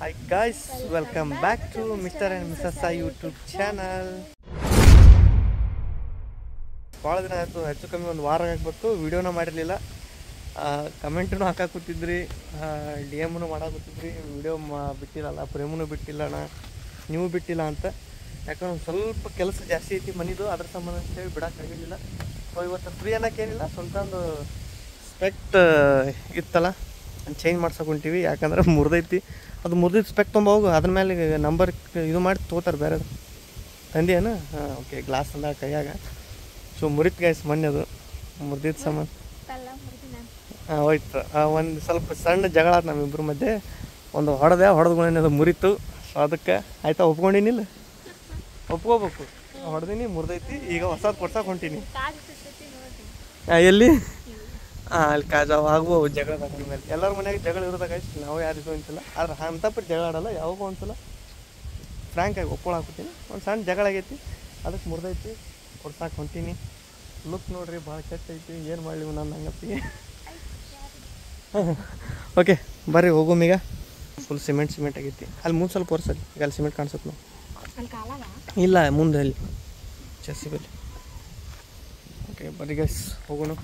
Hi guys, welcome back to Mr. and Mrs. YouTube channel. ಭಾಳ ದಿನ ಆಯಿತು, ಹೆಚ್ಚು ಕಮ್ಮಿ ಒಂದು ವಾರ ಆಗ್ಬಿಟ್ಟು ವೀಡಿಯೋನ ಮಾಡಿರಲಿಲ್ಲ. ಕಮೆಂಟೂ ಹಾಕಾಕೂತಿದ್ರಿ, ಡಿ ಎಮ್ನು ಮಾಡಾಕೂತಿದ್ರಿ. ವೀಡಿಯೋ ಬಿಟ್ಟಿಲ್ಲಲ್ಲ, ಪ್ರೇಮನೂ ಬಿಟ್ಟಿಲ್ಲಣ್ಣ, ನೀವು ಬಿಟ್ಟಿಲ್ಲ ಅಂತ. ಯಾಕಂದ್ರೆ ಒಂದು ಸ್ವಲ್ಪ ಕೆಲಸ ಜಾಸ್ತಿ ಐತಿ ಮನಿದು, ಅದ್ರ ಸಂಬಂಧ ಅಂತೇಳಿ ಬಿಡೋಕ್ಕಾಗಿರಲಿಲ್ಲ. ಸೊ ಇವತ್ತು ಫ್ರೀ ಅನ್ನೋಕ್ಕೇನಿಲ್ಲ, ಸ್ವಂತ ಒಂದು ಸ್ಪೆಕ್ಟ್ ಇತ್ತಲ್ಲ ಚೇಂಜ್ ಮಾಡ್ಸೋಕೆ ಹೊಂಟೀವಿ. ಯಾಕಂದ್ರೆ ಮುರಿದೈತಿ, ಅದು ಮುರಿದಿದ್ದು ಸ್ಪೆಕ್ಟ್ ತೊಗೊಂಬೋಗು, ಅದ್ರ ಮೇಲೆ ನಂಬರ್ ಇದು ಮಾಡಿ ತೊಗೋತಾರೆ ಬೇರೆ ತಂದೆಯೇನು. ಹಾಂ ಓಕೆ, ಗ್ಲಾಸ್ ಅಂದ ಕೈಯಾಗ. ಸೊ ಮುರಿತು ಗೈಸ್ ಮೊನ್ನೆ, ಅದು ಮುರಿದಿದ್ದು ಸಾಮಾನು ಹಾಂ ಹೋಯ್ತು. ಒಂದು ಸ್ವಲ್ಪ ಸಣ್ಣ ಜಗಳ ಆಯ್ತು ನಮ್ಮಿಬ್ಬರ ಮಧ್ಯೆ, ಒಂದು ಹೊಡೆದ್ಗಳೇನೆ ಅದು ಮುರಿತು. ಸೊ ಅದಕ್ಕೆ ಆಯ್ತಾ ಒಪ್ಕೊಂಡಿನಿಲ್ಲ, ಒಪ್ಕೋಬೇಕು. ಹೊಡೆದೀನಿ, ಮುರಿದೈತಿ, ಈಗ ಹೊಸದು ಕೊಡ್ಸೋಕೆ ಹೊಂಟೀನಿ. ಎಲ್ಲಿ? ಹಾಂ ಅಲ್ಲಿ ಕಾಜಾವ್ ಆಗುವ ಜಗಳ ಮೇಲೆ. ಎಲ್ಲರ ಮನೆಯಾಗ ಜಗಳ ಇರೋದಾಗ ಆಯ್ತು, ನಾವು ಯಾರಿಗೂ ಅಂತಿಲ್ಲ. ಆದ್ರೆ ಅಂಥಪಟ್ಟು ಜಗಳ ಆಡಲ್ಲ, ಯಾವಾಗೂ ಒಂದ್ಸಲ ಫ್ರ್ಯಾಂಕಾಗಿ ಒಪ್ಕೊಳಾಕ್ಬಿಡ್ತೀನಿ. ಒಂದು ಸಣ್ಣ ಜಗಳ ಆಗೈತಿ, ಅದಕ್ಕೆ ಮುರಿದೈತಿ, ಕೊಡ್ಸಾಕೆ ಹೊಂಟೀನಿ. ಲುಕ್ ನೋಡ್ರಿ, ಭಾಳ ಕೆಟ್ಟ ಐತಿ, ಏನು ಮಾಡಲಿ ನನ್ನ ಹಂಗತ್ತಿ. ಓಕೆ ಬರ್ರಿ ಹೋಗೋಮ್. ಈಗ ಫುಲ್ ಸಿಮೆಂಟ್ ಆಗೈತಿ. ಅಲ್ಲಿ ಮುಂದೆ ಸ್ವಲ್ಪ ವರ್ಷಲ್ಲಿ ಈಗ ಅಲ್ಲಿ ಸಿಮೆಂಟ್ ಕಾಣಿಸುತ್ತೆ ನಾವು. ಇಲ್ಲ ಮುಂದೆ ಅಲ್ಲಿ ಚೆಸ್ಸಿ ಬಲ್ಲಿ. ಓಕೆ ಬರ್ರಿ ಗೈಸ್ ಹೋಗೋಣ.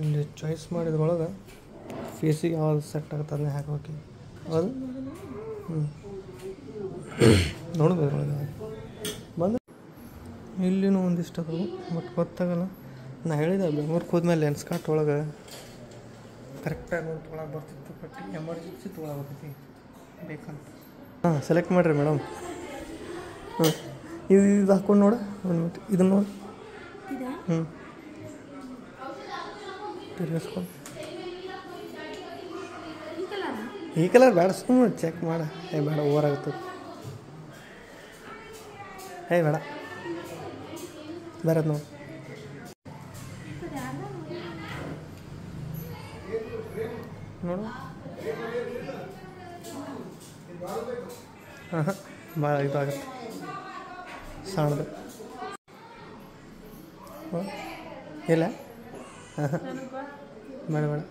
ಇಲ್ಲಿ ಚಾಯ್ಸ್ ಮಾಡಿದ್ರೊಳಗೆ ಫೇಸಿಗೆ ಯಾವ್ದು ಸೆಟ್ ಆಗುತ್ತೆ ಅದನ್ನೇ ಹಾಕೋಕೆ. ಹೌದು ನೋಡ್ಬೋದು ಅದ್ರೊಳಗೆ ಬಂದು. ಇಲ್ಲಿನೂ ಒಂದಿಷ್ಟು ಅದಾವು, ಬಟ್ ಗೊತ್ತಾಗಲ್ಲ. ನಾ ಹೇಳಿದೆ ಬೆಂಗ್ಳೂರಿಗೆ ಹೋದ್ಮೇಲೆ ಲೆನ್ಸ್ ಕಾರ್ಟ್ ಒಳಗೆ ಕರೆಕ್ಟಾಗಿ ನೋಡಿ ತೊಗೊಳಕ್ಕೆ ಬರ್ತಿತ್ತು, ಬಟ್ ಎಮರ್ಜೆನ್ಸಿ ತೊಗೊಳಕತ್ತೈತಿ ಬೇಕಂತ. ಹಾಂ ಸೆಲೆಕ್ಟ್ ಮಾಡಿರಿ ಮೇಡಮ್. ಹಾಂ ಇದು ಹಾಕ್ಕೊಂಡು ನೋಡು, ಒಂದು ಮಿನಿಟ್ ಇದನ್ನು ನೋಡಿ. ತಿರ್ಗಿಸ್ಕೊಂಡು ಈ ಕಲರ್ ಬೇಡ, ಸುಮ್ಮನೆ ಚೆಕ್ ಮಾಡ. ಬೇಡ ಓವರ್ ಆಗುತ್ತೆ, ಬೇಡ ಬೇರೆ ನೋಡಿ. ನೋಡು ಹಾಂ ಹಾಂ ಭಾಳ ಇದಾಗುತ್ತೆ ಸಣ್ಣದು. ಇಲ್ಲ ಹಾಂ ಹಾಂ ಬೇಡ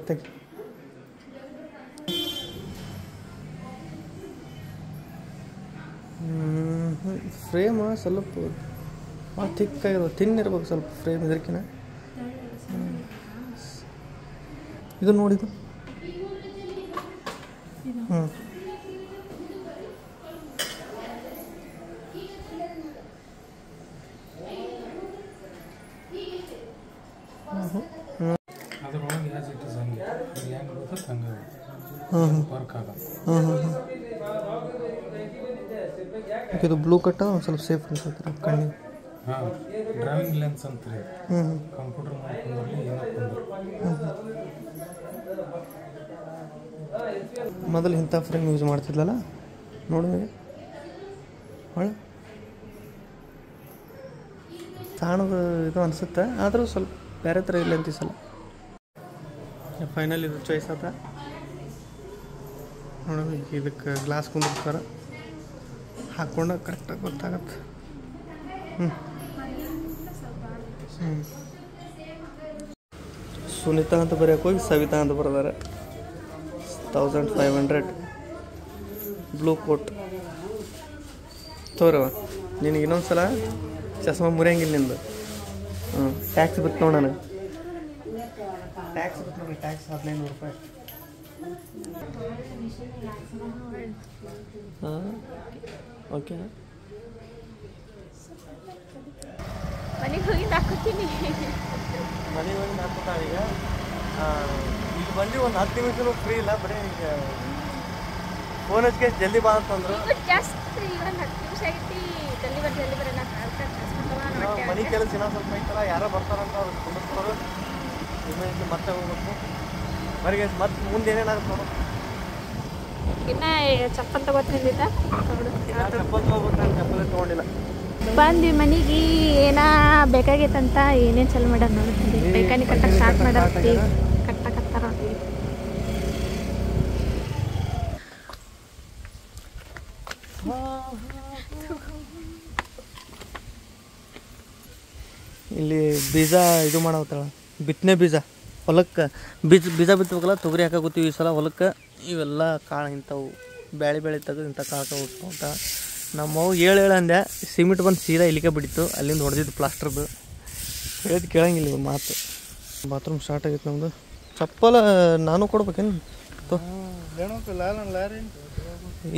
ತೆಗಿ. ಫ್ರೇಮ್ ಸ್ವಲ್ಪ ಭಾಳ ಥಿಕ್ಕಾಗಿರೋ, ತಿನ್ನಿರ್ಬೇಕು ಸ್ವಲ್ಪ ಫ್ರೇಮ್ ಇದಕ್ಕಿನ. ಇದು ನೋಡಿದ್ದು ಇದು ಬ್ಲೂ ಕಟ್ಟ ಒಂದು ಸ್ವಲ್ಪ ಸೇಫ್ ಅನ್ಸುತ್ತೆ ಕಣ್ಣಿಗೆ. ಡ್ರೈವಿಂಗ್ ಲೆನ್ಸ್ ಅಂತ ಕಂಪ್ಯೂಟರ್ ಮೊದಲು ಇಂಥ ಫ್ರೇಮ್ ಯೂಸ್ ಮಾಡ್ತಿದ್ಲಲ್ಲ ನೋಡಿ. ಒಳ್ಳೆ ಸಣ್ಣದು ಇದು ಅನಿಸುತ್ತೆ, ಆದರೂ ಸ್ವಲ್ಪ ಬೇರೆ ಥರ ಇಲ್ಲ ಅಂತಿಸಲ್ಲ. ಫೈನಲ್ ಇದು ಚಾಯ್ಸ್ ಆತ ನೋಡಿ. ಇದಕ್ಕೆ ಗ್ಲಾಸ್ ಕುಂದಿರ್ತಾರ, ಹಾಕ್ಕೊಂಡು ಕರೆಕ್ಟಾಗಿ ಗೊತ್ತಾಗತ್ತೆ. ಸುನೀತಾ ಅಂತ ಬರೆಯೋಕೆ ಹೋಗಿ ಸವಿತಾ ಅಂತ ಬರೆದಾರೆ. 1500 ಬ್ಲೂ ಕೋಟ್ ತೋರವ. ನಿನಗೆ ಇನ್ನೊಂದು ಸಲ ಚಸ್ಮಾ ಮುರಿಯಂಗಿಲ್ಲ ನಿಂದು. ಟ್ಯಾಕ್ಸ್ ಬಿತ್ತು ನೋಡಿ ನನಗೆ, ಟ್ಯಾಕ್ಸ್ ಬಿತ್ತು ನೋಡಿ. ಟ್ಯಾಕ್ಸ್ 1500 ರೂಪಾಯಿ. ಹಾಂ ಓಕೆ, ಮನೆಗೆ ಹೋಗಿ ಹಾಕೋತೀನಿ. ಮನೆಗೆ ಹೋಗಿ ಹಾಕ್ಕೊತಾಳೆ. ಈಗ ಬಂದು ಒಂದು 10 ನಿಮಿಷನೂ ಫ್ರೀ ಇಲ್ಲ, ಬರೀ ಈಗ ಫೋನ್ ಹಚ್ಚಿಗೆ ಜಲ್ದಿ ಬಾ ಅಂತಂದ್ರು. ಜಸ್ಟ್ ಇವನ್ 10 ನಿಮಿಷ ಆಗೈತಿ, ಜಲ್ದಿ ಬರೋಣ. ಮನೆ ಕೆಲಸ ಇನ್ನೊಂದು ಸ್ವಲ್ಪ ಐತಲ್ಲ, ಯಾರೋ ಬರ್ತಾರಂತ ಅವ್ರು ಕುಂದಿಸ್ಕೊಳ್ಳೋದು. ಇನ್ನು ಮತ್ತೆ ಹೋಗ್ಬೇಕು ಮರಿಗೆ. ಮತ್ತೆ ಮುಂದೆ ಏನೇನಾಗುತ್ತೆ ನೋಡು. ಇನ್ನ ಚಪ್ಪಲ್ ತಗೋತಿದ್ದ, ಚಪ್ಪಲ್ ತೊಗೋಬೇಕು. ನಾನು ಚಪ್ಪಲೇ ತೊಗೊಂಡಿಲ್ಲ. ಬಂದ್ವಿ ಮನೆಗೆ. ಏನ ಬೇಕಾಗೈತಂತ ಏನೇನು ಚಲ್ ಮಾಡ್ಯಾರ ನೋಡ್ತೀನಿ. ಮೆಕ್ಯಾನಿಕ್ ಕಟ್ಟಕ್ಕೆ ಸ್ಟಾರ್ಟ್ ಮಾಡಾರ್ತಿ, ಕಟ್ಟಕತ್ತಾರ. ಇಲ್ಲಿ ಬೀಜ ಇದು ಮಾಡತ್ತಾಳ, ಬಿತ್ತನೆ ಬೀಜ. ಹೊಲಕ್ಕೆ ಬೀಜ ಬಿತ್ತಬೇಕಲ್ಲ, ತೊಗರಿ ಹಾಕಾಕತ್ತೀವಿ ಈ ಸಲ ಹೊಲಕ್ಕೆ. ಇವೆಲ್ಲ ಕಾಳು ಇಂಥವು ಬೇಳೆ ತೆಗೆದು ಇಂಥ ಕಾಳು ಉಟ್ಕೊಂತ ನಮ್ಮವು ಹೇಳು ಅಂದೆ ಸಿಮೆಂಟ್ ಬಂದು ಸೀದಾ ಇಲ್ಲಿಗೆ ಬಿಡಿತು ಅಲ್ಲಿಂದ ಹೊಡೆದಿದ್ದು ಪ್ಲಾಸ್ಟರ್ದು ಹೇಳಿದ್ ಕೇಳಂಗಿಲ್ಲ ಇವ್ರು ಮಾತು. ಬಾತ್ರೂಮ್ ಸ್ಟಾರ್ಟ್ ಆಗೈತೆ ನಮ್ಮದು. ಚಪ್ಪಲ ನಾನು ಕೊಡ್ಬೇಕೇನು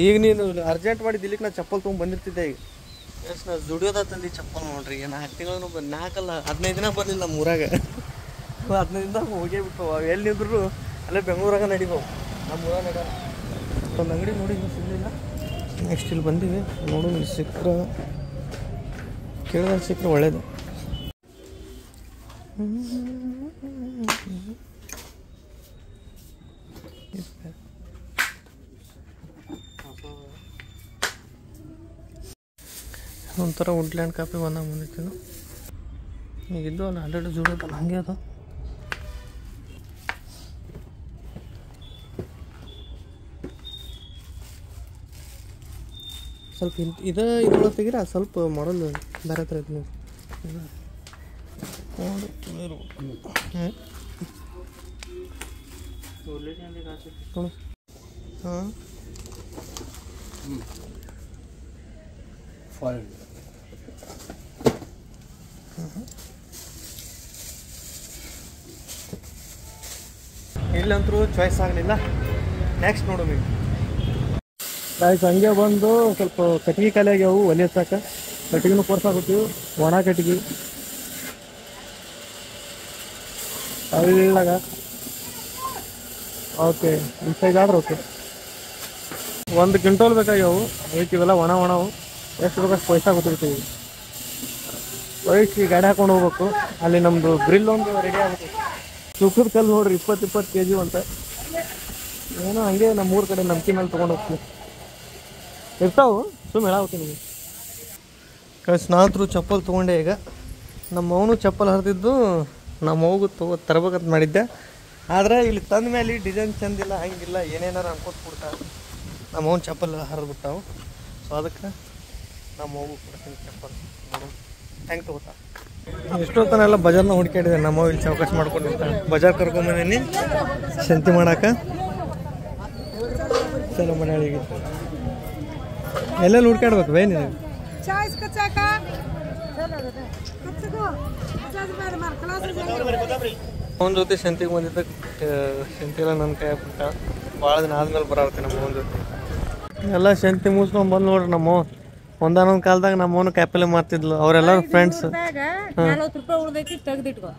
ಈಗ ನೀನು ಅರ್ಜೆಂಟ್ ಮಾಡಿದ್ದು ಇಲ್ಲಿಗೆ ನಾ ಚಪ್ಪಲ್ ತೊಗೊಂಡು ಬಂದಿರ್ತಿದ್ದೆ. ಈಗ ಎಷ್ಟು ನಾ ದುಡಿಯೋದ ತಂದು ಚಪ್ಪಲ್ ನೋಡ್ರಿ 4 ತಿಂಗಳು 15 ದಿನ ಬರಲಿಲ್ಲ ನಮ್ಮ ಊರಾಗ. 15 ದಿನದಾಗ ಹೋಗೇ ಬಿಟ್ಟು ಅವು ಎಲ್ಲಿ ನಿಂದ್ರು ಅಲ್ಲೇ ಬೆಂಗಳೂರಾಗ ನಡಿಬವು, ನಮ್ಮ ಊರಾಗ ನಡ್ಯಾರ. ಒಂದು ಅಂಗಡಿ ನೋಡಿ ಸಿಗಲಿಲ್ಲ. ನೆಕ್ಸ್ಟ್ ಇಲ್ಲಿ ಬಂದೀವಿ ನೋಡು, ಇಲ್ಲಿ ಸಿಕ್ಕರೆ ಕೇಳಿದಾಗ ಸಿಕ್ಕರೆ ಒಳ್ಳೇದು. ಒಂಥರ ವುಡ್ಲ್ಯಾಂಡ್ ಕಾಫಿ ಬಂದಾಗ ಬಂದಿತ್ತು. ಈಗಿದ್ದು ಅಲ್ಲಿ ಆಲ್ರೆಡಿ ಜುಡೋದಲ್ಲ ಹಂಗೆ ಅದು. ಸ್ವಲ್ಪ ಇದ್ರೊಳಗೆ ತೆಗೀರ ಸ್ವಲ್ಪ ಮಾಡಲ್ ಬೇರೆ ಥರ ಐತೆ ನೀವು ಹಾಂ ಇಲ್ಲಂತರೂ ಚಾಯ್ಸ್ ಆಗಲಿಲ್ಲ. ನೆಕ್ಸ್ಟ್ ನೋಡು ನೀವು ಹಂಗೆ ಬಂದು ಸ್ವಲ್ಪ ಕಟ್ಟಿಗೆ ಖಾಲಿ ಆಗ್ಯಾವು ಒಲೆ ಹಚ್ಚಾಕ. ಕಟ್ಟಿಗೆನೂ ಕೊರ್ಸಾಕತ್ತೀವಿ, ಒಣ ಕಟ್ಟಿಗೆ ಅವಿಲ್ಲಾಗ. ಓಕೆ ಇನ್ಸೈಡ್ ಆಡ್ರಿ. ಓಕೆ 1 ಕ್ವಿಂಟಲ್ ಬೇಕಾಗ್ಯಾವು. ಅದಕ್ಕೆ ಇವೆಲ್ಲ ಒಣವು ಎಷ್ಟು ಬೇಕಷ್ಟು ಪೈಸಾ ಗೊತ್ತಿರ್ತೀವಿ. ಒಯ್ಸಿ ಗಾಡಿ ಹಾಕೊಂಡು ಹೋಗ್ಬೇಕು. ಅಲ್ಲಿ ನಮ್ಮದು ಗ್ರಿಲ್ ಒಂದು ರೆಡಿ ಆಗುತ್ತೆ. ತೂಕದ ಕಲ್ಲು ನೋಡ್ರಿ 20 kg ಅಂತ. ಏನೋ ಹಂಗೆ ನಮ್ಮ ಊರ ಕಡೆ ನಂಬಿಕೆ ಮೇಲೆ ತೊಗೊಂಡು ಹೋಗ್ತೀವಿ. ಇರ್ತಾವು ಸುಮ್ಮನೆ ಹೇಳಾಗ್ತೀನಿ ನಿಮಗೆ. ನಾಲ್ಕು ಚಪ್ಪಲ್ ತೊಗೊಂಡೆ. ಈಗ ನಮ್ಮ ಅವನು ಚಪ್ಪಲ್ ಹರಿದಿದ್ದು ನಮ್ಮ ಮಗು ತರಬೇಕಂತ ಮಾಡಿದ್ದೆ. ಆದರೆ ಇಲ್ಲಿ ತಂದ ಮೇಲೆ ಡಿಸೈನ್ ಚಂದಿಲ್ಲ, ಹಂಗಿಲ್ಲ, ಏನೇನಾರು ಅನ್ಕೋತ ಕೊಡ್ತಾವೆ. ನಮ್ಮ ಅವ್ನ ಚಪ್ಪಲ್ ಹರಿದ್ಬಿಟ್ಟಾವು. ಸೊ ಅದಕ್ಕೆ ನಮ್ಮ ಮಗು ಕೊಡ್ತೀನಿ ಚಪ್ಪಲ್. ನೋಡು ಹೆಂಗೆ ತೊಗೋತಾ. ಎಷ್ಟೊತ್ತನೆಲ್ಲ ಬಜಾರ್ನ ಹುಡ್ಕಾಡಿದೆ. ನಮ್ಮ ಇಲ್ಲಿ ಚೌಕಾಶ ಮಾಡ್ಕೊಂಡಿರ್ತಾನೆ. ಬಜಾರ್ ಕರ್ಕೊಂಬಂದೀನಿ ಶಂತಿ ಮಾಡಾಕ. ಚಲೋ ಮನೆಯೊಳಗೆ ಎಲ್ಲೆಲ್ಲಿ ಹುಡ್ಕಾಡ್ಬೇಕು ಬೇ ನೀನು. ಅವನ ಜೊತೆ ಶಂತಿಗೆ ಬಂದಿದ್ದ ಶಂತಿ ಎಲ್ಲ ನನ್ನ ಕೈ ಬಿಟ್ಟ. ಭಾಳ ದಿನ ಆದ್ಮೇಲೆ ಬರಾಡ್ತೀನಿ ನಮ್ಮ ಅವನ ಜೊತೆ. ಎಲ್ಲ ಶಂತಿ ಮುಗಿಸ್ಕೊಂಡು ಬಂದು ನೋಡ್ರಿ. ನಮ್ಮ ಒಂದಾನೊಂದು ಕಾಲದಾಗ ನಮ್ಮವನು ಕಾಯಿಪಲ್ಲೆ ಮಾರ್ತಿದ್ಲು. ಅವರೆಲ್ಲರೂ ಫ್ರೆಂಡ್ಸ್. 40 ರೂಪಾಯಿ ಉಳ್ದೈತಿ, ತೆಗ್ದಿಟ್ಕೋ.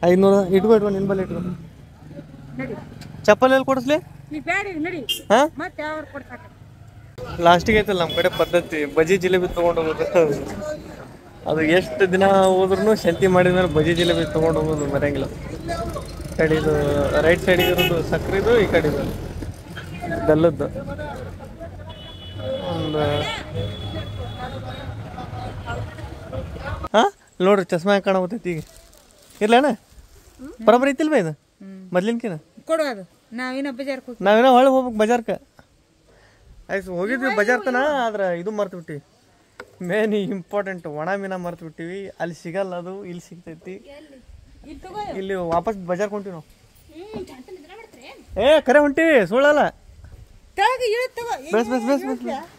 500 ಇಟ್ಕೋ ನಿನ್ ಬಲ್ಲಿ ಇಟ್ಕೋ. ಚಪ್ಪಲ್ ಎಲ್ಲಿ ಕೊಡಿಸ್ಲಿ? ಹಾಂ ಲಾಸ್ಟಿಗೆ ಐತಲ್ಲ ನಮ್ಮ ಕಡೆ ಪದ್ಧತಿ ಬಜ್ಜಿ ಜಿಲೇಬಿ ತೊಗೊಂಡು ಹೋಗೋದು. ಅದು ಎಷ್ಟು ದಿನ ಹೋದ್ರೂ ಶಂತಿ ಮಾಡಿದ್ಮೇಲೆ ಬಜ್ಜಿ ಜಿಲೇಬಿ ತೊಗೊಂಡು ಹೋಗೋದು ಮರೆಯಂಗಿಲ್ಲ. ಈ ಕಡೆದು ರೈಟ್ ಸೈಡಿಗೆ ಇರೋದು ಸಕ್ರೆದು, ಈ ಕಡೆದು ಬೆಲ್ಲದ್ದು. ಒಂದು ಹಾಂ ನೋಡ್ರಿ ಚಸ್ಮಾ ಯಾಕೆ ಕಾಣಬತ್ತೈತಿ ಈಗ. ಇರ್ಲೇನ ಬರೋಬ್ಬರಿ ಐತಿಲ್ವ ಇದು ಮೊದ್ಲಿನ್ಕಿನ ಕೊಡೋದು. ನಾವೇನೋ ಹೊಳ್ಳಿ ಹೋಗ್ಬೇಕು ಬಜಾರ್ಕ. ಆಯ್ತು ಹೋಗಿದ್ವಿ ಬಜಾರ್ತನ. ಆದ್ರೆ ಇದು ಮರ್ತು ಬಿಟ್ಟಿವಿ, ಮೇನ್ ಇಂಪಾರ್ಟೆಂಟ್ ಒಣ ಮೀನ ಮರ್ತು ಬಿಟ್ಟಿವಿ. ಅಲ್ಲಿ ಸಿಗಲ್ಲ, ಅದು ಇಲ್ಲಿ ಸಿಗ್ತೈತಿ. ಇಲ್ಲಿ ವಾಪಸ್ ಬಜಾರ್ಗೆ ಹೊಂಟಿವಿ ನಾವು. ಕರೆ ಹೊಂಟಿವಿ, ಸುಳ್ಳಲ್ಲ.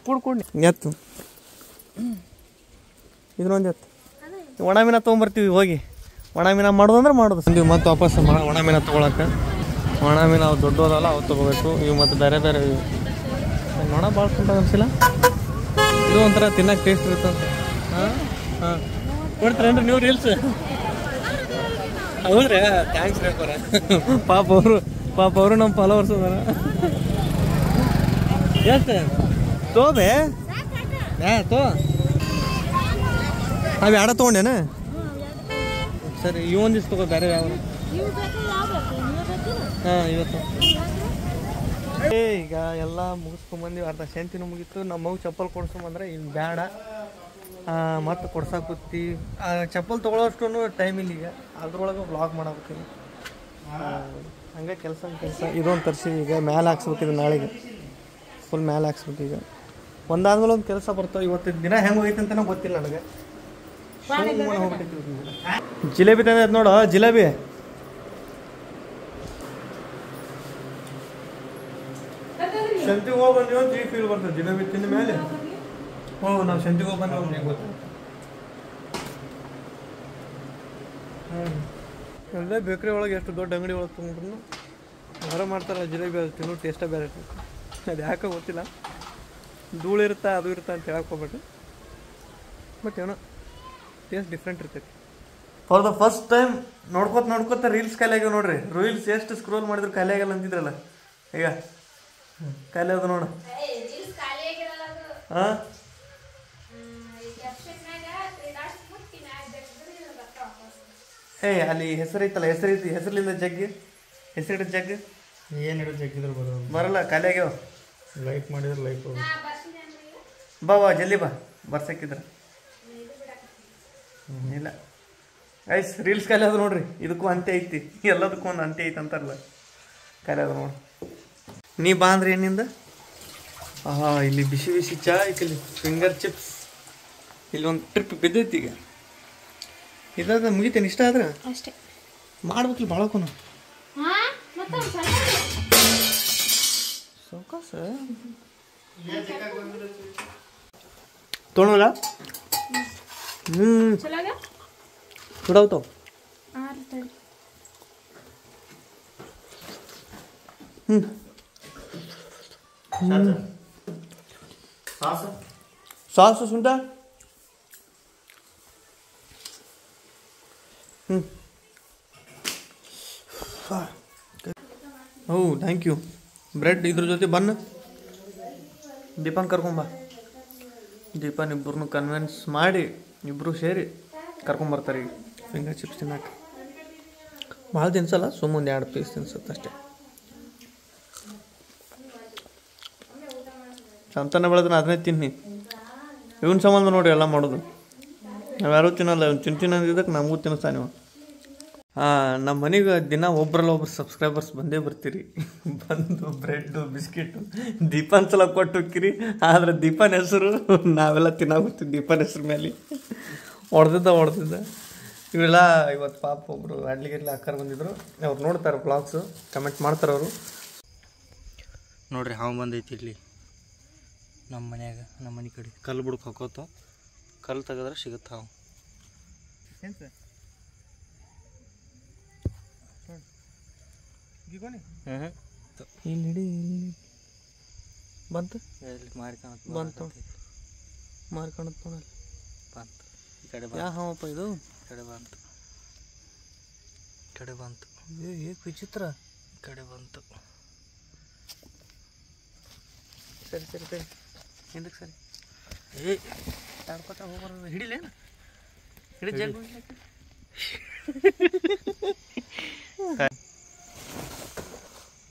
ಕೂಡ್ಕೊಂಡು ಎತ್ತು ಇದನ್ನೊಂದು ಎತ್ತು. ಒಣ ಮೀನ ತೊಗೊಂಬರ್ತೀವಿ ಹೋಗಿ. ಒಣ ಮೀನ ಮಾಡೋದಂದ್ರೆ ಮಾಡೋದು. ಮತ್ತೆ ವಾಪಸ್ ಒಣ ಮೀನ ತೊಗೊಳಕ್ಕೆ. ಒಣ ಮೀನು ಅವು ದೊಡ್ಡದಲ್ಲ, ಅವು ತೊಗೋಬೇಕು. ಇವು ಮತ್ತು ಬೇರೆ ಬೇರೆ ಒಣ ಭಾಳ ಕುಂಟಾಗ ಅನ್ಸಿಲ್ಲ. ಇದು ಒಂಥರ ತಿನ್ನಕ್ಕೆ ಟೇಸ್ಟ್ ಇರ್ತಂತೆ. ಹಾಂ ಹಾಂ ಕೊಡ್ತೀರೇನ್ರಿ ನೀವು ರೀಲ್ಸ್? ಹೌದ್ರಿ, ಥ್ಯಾಂಕ್ಸ್ ರೀ ಅಪ್ಪಾರ. ಪಾಪ ಅವರು ನಮ್ಮ ಫಾಲೋವರ್ಸ್ ಅದಾರ. ಎಷ್ಟು ತೋಬೆ ತೋ ಅವು ಎರಡ ತೊಗೊಂಡೇನ? ಸರಿ ಇವೊಂದಿಷ್ಟು ತಗೋ. ಬೇರೆ ಯಾವ? ಹಾಂ ಇವತ್ತು ಈಗ ಎಲ್ಲ ಮುಗಿಸ್ಕೊಂಬಂದಿವಿ. ಅರ್ಧ ಶಂತಿನೂ ಮುಗೀತು. ನಮ್ಮ ಮಗು ಚಪ್ಪಲ್ ಕೊಡ್ಸ್ಕೊಂಬಂದ್ರೆ ಇನ್ನು ಬೇಡ, ಮತ್ತು ಕೊಡ್ಸಾಕತ್ತಿ. ಚಪ್ಪಲ್ ತೊಗೊಳೋಷ್ಟು ಟೈಮ್ ಇಲ್ಲ ಈಗ. ಅದ್ರೊಳಗೆ ವ್ಲಾಗ್ ಮಾಡಾಕತ್ತೀನಿ. ಹಂಗೆ ಕೆಲಸ ಇದೊಂದು ತರಿಸಿ ಈಗ ಮ್ಯಾಲೆ ಹಾಕ್ಸ್ಬೇಕಿದೆ. ನಾಳೆಗೆ ಫುಲ್ ಮ್ಯಾಲೆ ಹಾಕ್ಸ್ಬೇಕು. ಈಗ ಒಂದಾದ್ಮೇಲೆ ಒಂದು ಕೆಲಸ ಬರ್ತಾವೆ. ಇವತ್ತಿನ ದಿನ ಹೆಂಗೆ ಹೋಗೈತೆ ಅಂತಲೂ ಗೊತ್ತಿಲ್ಲ ನನಗೆ. ಜಿಲೇಬಿ ತಂದ ನೋಡು, ಜಿಲೇಬಿ. ಸಂತಿಗೆ ಹೋಗಿ ಬಂದೀವಿ ಅಂತ ಈಗ ಫೀಲ್ ಬರ್ತದೆ ಜಿಲೇಬಿ ತಿಂದ ಮೇಲೆ ನಾವು ಸಂತಿಗೆ ಹೋಗಿ ಬಂದೀವಿ ಅಂತ ಈಗ ಗೊತ್ತ ಎಲ್ಲ ಬೇಕ್ರಿ ಒಳಗೆ ಎಷ್ಟು ದೊಡ್ಡ ಅಂಗಡಿ ಒಳಗೆ ತೊಗೊಂಡ್ರು ಹೊರ ಮಾಡ್ತಾರಲ್ಲ ಜಿಲೇಬಿ ಅದು ತಿನ್ನೋ ಟೇಸ್ಟೇ ಬೇರೆ ಇರ್ತೈತೆ ಅದು ಯಾಕೆ ಗೊತ್ತಿಲ್ಲ ಧೂಳು ಇರುತ್ತಾ ಅದು ಇರುತ್ತಾ ಅಂತ ಹೇಳಕ್ಕೆ ಹೋಗ್ಬೇಡ್ರಿ ಬಟ್ ಏನೋ ಟೇಸ್ಟ್ ಡಿಫ್ರೆಂಟ್ ಇರ್ತೈತಿ ಫಾರ್ ದ ಫಸ್ಟ್ ಟೈಮ್ ನೋಡ್ಕೋತ ರೀಲ್ಸ್ ಖಾಲಿ ಆಗ್ಯಾವ ನೋಡ್ರಿ ರೀಲ್ಸ್ ಎಷ್ಟು ಸ್ಕ್ರೋಲ್ ಮಾಡಿದ್ರು ಖಾಲಿ ಆಗಲ್ಲ ಅಂತಿದ್ರಲ್ಲ ಈಗ ಖಾಲಿ ಅದು ನೋಡು ಹಾಂ ಅಲ್ಲಿ ಹೆಸರೈತಲ್ಲ ಹೆಸರಿಲಿಂದ ಜಗ್ಗಿ ಹೆಸರಿಡ ಜಗ್ಗಿ ಏನಿಡು ಜಗ್ಗಿದ್ರು ಬರಲ್ಲ ಖಾಲಿ ಆಗ್ಯಾವ ಲೈಕ್ ಮಾಡಿದ್ರೆ ಲೈಕ್ ಬಾ ಜಲ್ದಿ ಬಾ ಬರ್ಸಕ್ಕಿದ್ರ ಇಲ್ಲ ಐಸ್ ರೀಲ್ಸ್ ಖಾಲಿ ಅದು ನೋಡ್ರಿ ಇದಕ್ಕೂ ಅಂತ್ಯ ಐತಿ ಎಲ್ಲದಕ್ಕೂ ಒಂದು ಅಂತ್ಯ ಐತಿ ಅಂತಾರಲ್ಲ ಖಾಲಿ ಅದು ನೋಡಿ ನೀ ಬಾ ಅಂದ್ರೆ ಏನಿಂದ ಇಲ್ಲಿ ಬಿಸಿ ಬಿಸಿ ಚಾ ಐತಿ ಇಲ್ಲಿ ಫಿಂಗರ್ ಚಿಪ್ಸ್ ಇಲ್ಲಿ ಒಂದು ಟ್ರಿಪ್ ಬಿದ್ದೈತಿ ಈಗ ಇದಾದ ಮುಗಿತೇನೆ ಇಷ್ಟ ಆದ್ರೆ ಅಷ್ಟೇ ಮಾಡ್ಬೇಕಿಲ್ಲ ಭಾಳಕೋನು ಸೌಕಾಸ ತೊಗೊಳಲ್ಲ ಸುಡಾವ್ತಾವ ಸಾಸು ಸುಂಟ ಓ ಥ್ಯಾಂಕ್ ಯು ಬ್ರೆಡ್ ಇದ್ರ ಜೊತೆ ಬನ್ನ ದೀಪನ್ ಕರ್ಕೊಂಬ ದೀಪನ್ ಇಬ್ಬರನ್ನು ಕನ್ವಿನ್ಸ್ ಮಾಡಿ ಇಬ್ಬರು ಸೇರಿ ಕರ್ಕೊಂಬರ್ತಾರೆ ಈಗ ಫಿಂಗರ್ ಚಿಪ್ಸ್ ತಿನ್ನಕ್ಕೆ ಭಾಳ ತಿನ್ಸಲ್ಲ ಸುಮ್ಮನೆ 2 ಪೀಸ್ ತಿನ್ಸುತ್ತೆ ಅಷ್ಟೇ ಸಂತಾನ ಬೆಳೆದ್ರೆ ಅದನ್ನೇ ತಿನ್ನಿ ಇವನ್ ಸಂಬಂಧ ನೋಡಿ ಎಲ್ಲ ಮಾಡೋದು ನಾವ್ಯಾರೂ ತಿನ್ನಲ್ಲ ಇವ್ನು ತಿಂತೀನಿ ಅಂದಿದ್ದಕ್ಕೆ ನಮಗೂ ತಿನ್ನಿಸ್ತಾನೆ ನೀವು ನಮ್ಮ ಮನೆಗೆ ದಿನ ಒಬ್ರು ಸಬ್ಸ್ಕ್ರೈಬರ್ಸ್ ಬಂದೇ ಬರ್ತೀರಿ ಬಂದು ಬ್ರೆಡ್ಡು ಬಿಸ್ಕಿಟು ದೀಪನ್ ಸಲ ಕೊಟ್ಟು ಹೋಗ್ತೀರಿ ಆದ್ರೆ ದೀಪನ್ ಹೆಸರು ನಾವೆಲ್ಲ ತಿನ್ನಾಗುತ್ತೆ ದೀಪನ್ ಹೆಸ್ರು ಮೇಲೆ ಹೊಡೆದಿದ್ದ ಇವೆಲ್ಲ ಇವತ್ತು ಪಾಪ ಒಬ್ಬರು ಅಡ್ಲಿಗೆಲ್ಲ ಅಕ್ಕರ್ ಬಂದಿದ್ರು ಅವ್ರು ನೋಡ್ತಾರೆ ಬ್ಲಾಗ್ಸು ಕಮೆಂಟ್ ಮಾಡ್ತಾರೆ ಅವರು ನೋಡ್ರಿ ಹಾವು ಬಂದೈತಿ ಇಲ್ಲಿ ನಮ್ಮ ಮನ್ಯಾಗ ನಮ್ಮ ಮನೆ ಕಡೆ ಕಲ್ಲು ಬುಡಕ್ಕೆ ಹಾಕೋತ ಕಲ್ಲು ತೆಗೆದ್ರೆ ಸಿಗುತ್ತೆ ಹಾವು ಏನು ಸರ್ ಇಲ್ಲಿ ಹಿಡಿ ಬಂತು ಬಂತು ಮಾರ್ಕಾಣತ್ ನೋಡಲ್ಲ ಬಂತು ಈ ಕಡೆ ಯಾ ಹಾವಪ್ಪ ಇದು ಕಡೆ ಬಂತು ಏ ವಿಚಿತ್ರ ಈ ಕಡೆ ಬಂತು ಸರಿ ಹಿಂದಕ್ಕೆ ಸರಿ ತಾಡ್ಕೊತ ಹೋಗ್ಬಾರ್ದು ಹಿಡಿಲೇನು ಹಿಡಿ ಜಗ್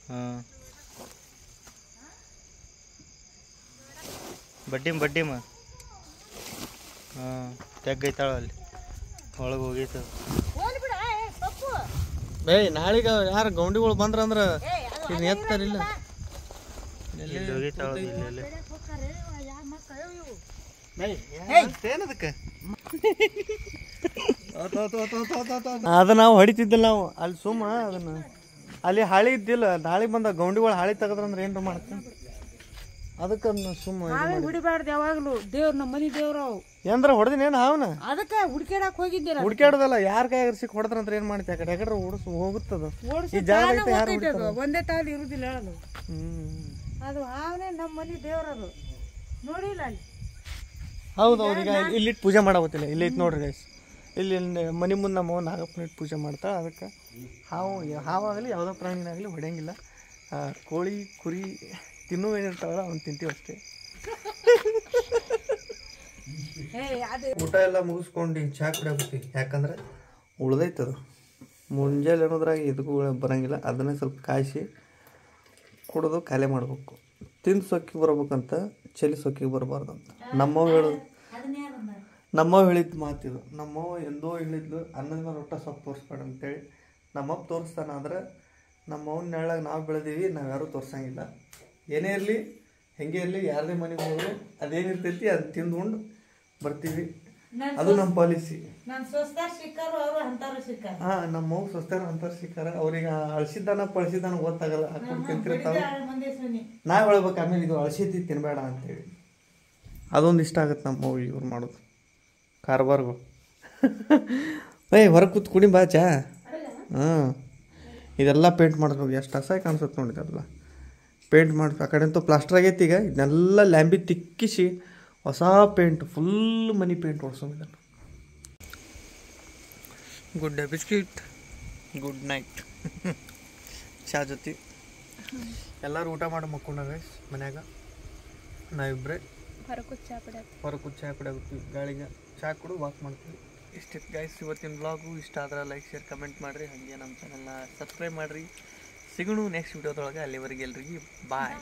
ಹಾಂ ಬಡ್ಡಿಮ ಹಾಂ ತೆಗ್ಗೈತಾಳ ಅಲ್ಲಿ ಒಳಗೆ ಹೋಗೈತ ನಾಳೆಗ ಯಾರು ಗೌಂಡಿಗಳು ಬಂದ್ರಂದ್ರೆ ಇದು ಎತ್ತಾರಿಲ್ಲ ಹೋಗೈತಾಳ ಇಲ್ಲಿ ಏನದಕ್ಕೆ ಅದು ನಾವು ಹೊಡಿತಿದ್ದಿಲ್ಲ ನಾವು ಅಲ್ಲಿ ಸುಮ್ಮ ಅದನ್ನ ಅಲ್ಲಿ ಹಾಳಿ ಇದ್ದಿಲ್ಲ ನಾಳೆ ಬಂದ ಗೌಂಡಿಗಳು ಹಾಳಿ ತೆಗದ್ರಂದ್ರೆ ಏನ್ರ ಮಾಡ್ತೀನಿ ಅದಕ್ಕೆ ಸುಮ್ಮ ಹುಡಿಬಾರ್ದು ಯಾವಾಗ್ಲೂ ದೇವ್ರ ನಮ್ಮ ಮನಿ ದೇವ್ರು ಏನ್ರ ಹೊಡೆದಿನೇನು ಅವನ ಅದಕ್ಕೆ ಹುಡ್ಕ್ಯಾಡಕ್ ಹೋಗಿದ್ದೀರ ಹುಡ್ಕ್ಯಾಡೋದಲ್ಲ ಯಾರ ಕೈಯಾಗ ಸಿಕ್ ಹೊಡೆದ್ರಂದ್ರೆ ಏನ್ ಮಾಡ್ತಿ ಆ ಕಡೆ ಯಾಕಡೆ ಹೋಗುತ್ತದ ಈ ಜಾಗ ಐತೆ ಯಾರು ಹೊಡಿತಾರ? ಒಂದೇ ತಾಲಿ ಇರುದಿಲ್ಲ ಅದು ಹ್ಮ್ ಅದು ಹಾವನೇ ನಮ್ಮ ಮನಿ ದೇವ್ರದು ನೋಡಿಲ್ಲ ಅಲ್ಲಿ ಹೌದೌದು ಈಗ ಇಲ್ಲಿಟ್ಟು ಪೂಜೆ ಮಾಡಾವತ್ತಿಲ್ಲ ಇಲ್ಲಿ ಐತೆ ನೋಡ್ರಿ ಗೈಸ್ ಇಲ್ಲಿ ಮನೆ ಮುಂದೆ ನಮ್ಮ ನಾಗಪ್ಪನ ಇಟ್ಟು ಪೂಜೆ ಮಾಡ್ತಾಳೆ ಅದಕ್ಕೆ ಹಾವಾಗಲಿ ಯಾವುದೋ ಪ್ರಾಣಿನಾಗಲಿ ಹೊಡೆಯಂಗಿಲ್ಲ ಕೋಳಿ ಕುರಿ ತಿನ್ನೋ ಏನಿರ್ತಾವಲ್ಲ ಅವ್ನು ತಿಂತೀವಿ ಅಷ್ಟೇ ಊಟ ಎಲ್ಲ ಮುಗಿಸ್ಕೊಂಡು ಚಹಾ ಕುಡಿಯಾಕತ್ತೀವಿ ಯಾಕಂದ್ರೆ ಉಳ್ದೈತದು ಮುಂಜಾನೆ ಅನ್ನೋದ್ರಾಗ ಇದಕ್ಕೂ ಬರೋಂಗಿಲ್ಲ ಅದನ್ನೇ ಸ್ವಲ್ಪ ಕಾಯಿಸಿ ಕುಡಿದು ಖಾಲಿ ಮಾಡ್ಬೇಕು ತಿಂದು ಸೊಕ್ಕಿಗೆ ಬರ್ಬೇಕಂತ ಚಳಿ ಸೊಕ್ಕಿಗೆ ಬರಬಾರ್ದಂತ ನಮ್ಮವ್ ಹೇಳಿದ್ದು ಮಾತಿದು ನಮ್ಮವ್ ಎಂದೋ ಹೇಳಿದ್ಲು ಅನ್ನದ ಮೇಲೆ ಒಟ್ಟ ಸೊಪ್ಪು ತೋರಿಸ್ಬೇಡ ಅಂತೇಳಿ ನಮ್ಮಪ್ಪ ತೋರಿಸ್ತಾನ ಅಂದ್ರೆ ನಮ್ಮವ್ನ ನೆರಳಾಗ ನಾವು ಬೆಳೆದೀವಿ ನಾವು ಯಾರೂ ತೋರ್ಸಂಗಿಲ್ಲ ಏನೇ ಇರಲಿ ಹೆಂಗೆ ಇರಲಿ ಯಾರದೇ ಮನೆಗೆ ಹೋದ್ರು ಅದೇನಿರ್ತೈತಿ ಅದು ತಿಂದುಕೊಂಡು ಬರ್ತೀವಿ ಅದು ನಮ್ಮ ಪಾಲಿಸಿ. ನಾನು ಸ್ವಸ್ತಾರ ಸಿಕ್ಕಾರು ಅವರು ಅಂತಾರು ಸಿಕ್ಕಾರ. ನಮ್ಮ ಮಗು ಸ್ವಸ್ಥರ ಅಂತಾರ ಸಿಕ್ಕಾರ. ಅವ್ರಿಗೆ ಅಳಸಿದ್ದಾನ ಪಳಸಿದ್ದಾನ ಗೊತ್ತಾಗಲ್ಲ, ಹಾಕೊಂಡು ತಿಂತಿರ್ತಾವ. ನಾವ್ ಹೇಳ್ಬೇಕು ಆಮೇಲೆ ಇದು ಅಳಸಿದ್ದಿ ತಿನ್ಬೇಡ ಅಂತೇಳಿ. ಅದೊಂದು ಇಷ್ಟ ಆಗುತ್ತೆ ನಮ್ಮ ಮಗು ಇವ್ರು ಮಾಡೋದು ಕಾರ್ಬಾರ್ಗು. ಹೊರಗೆ ಕೂತ್ ಕುಡಿ ಬಾ ಚಾ. ಇದೆಲ್ಲ ಪೇಂಟ್ ಮಾಡಿಸ್ಬೇಕು. ಎಷ್ಟು ಅಸಹ್ಯ ಕಾಣಿಸುತ್ತೆ ನೋಡಿದೆಲ್ಲ ಪೇಂಟ್ ಮಾಡಿಸ್ಬೇಕು. ಆ ಕಡೆ ಅಂತೂ ಪ್ಲಾಸ್ಟರ್ ಆಗೈತಿ. ಈಗ ಇದನ್ನೆಲ್ಲ ಲ್ಯಾಂಬಿ ತಿಕ್ಕಿಸಿ ಹೊಸ ಪೇಂಟ್ ಫುಲ್ ಮನಿ ಪೇಂಟ್ ಹೊಡ್ಸೋದು ಇದನ್ನು. Good day biscuit, good night. ಚಾ ಜೊತೆ ಎಲ್ಲರೂ ಊಟ ಮಾಡಿ ಮಕ್ಕೊಂಡಾಗ ಮನ್ಯಾಗ ನಾವಿಬ್ಬರೇ ಹೊರಗೆ ಕೂತ್ ಚಾ ಕುಡಿಯಾಗುತ್ತೀವಿ. ಗಾಳಿಗೆ ಚಾ ಕುಡು ವಾಕ್ ಮಾಡ್ತೀವಿ. ಇಷ್ಟಿತ್ತು ಗೈಸ್ ಇವತ್ತಿನ ಬ್ಲಾಗು. ಇಷ್ಟ ಆದ್ರೆ ಲೈಕ್ ಶೇರ್ ಕಮೆಂಟ್ ಮಾಡಿರಿ. ಹಾಗೆ ನಮ್ಮ ಚಾನಲ್ನ ಸಬ್ಸ್ಕ್ರೈಬ್ ಮಾಡಿರಿ. ಸಿಗೋಣ ನೆಕ್ಸ್ಟ್ ವಿಡಿಯೋದೊಳಗೆ. ಅಲ್ಲಿವರೆಗೆ ಎಲ್ರಿಗೂ ಬಾಯ್.